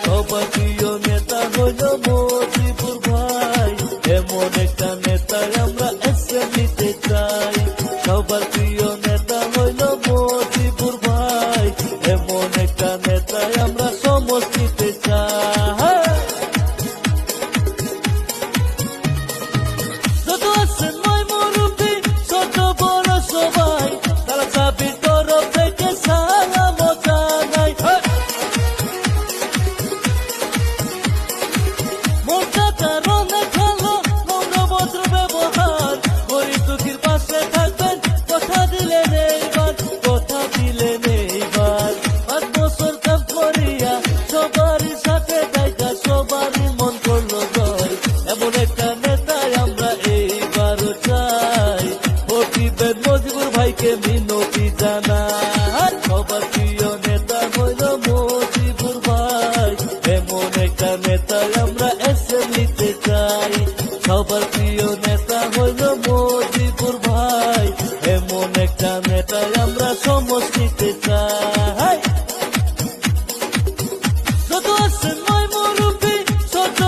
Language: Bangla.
সবার প্রিয় নেতা হইল মজিবুর ভাই, এমন একটা নেতায় আমরা অ্যাসেম্বলিতে চাই। সবার প্রিয় নেতা হইল মজিবুর ভাই, এমন একটা নেতায় আমরা সমষ্টিতে চাই। যত আছেন নয় মুরব্বী, ছোট বড় সবাই, তারা চাবি তরফ থেকে সালাম জানাই। মনটা তার অনেক ভালো, নম্র ভদ্র ব্যবহার, গরিব দুঃখীর পাশে থাকবেন, কথা দিলেন এইবার, কথা দিলেন এইবার। 5 বছর কাজ করিয়া সবারই সাথে থাকা, সবারই মন করলো জয়, এমন একটা নেতায় আমরা এইবারও চাই। ভোট দিবেন মজিবুর ভাইকে মিনতি জানাই। সবার প্রিয় নেতা হইল মজিবুর ভাই, এমন একটা নেতায় আমরা অ্যাসেম্বলিতে চাই। সবার প্রিয় নেতা হইল মজিবুর ভাই, এমন একটা নেতায় আমরা সমষ্টিতে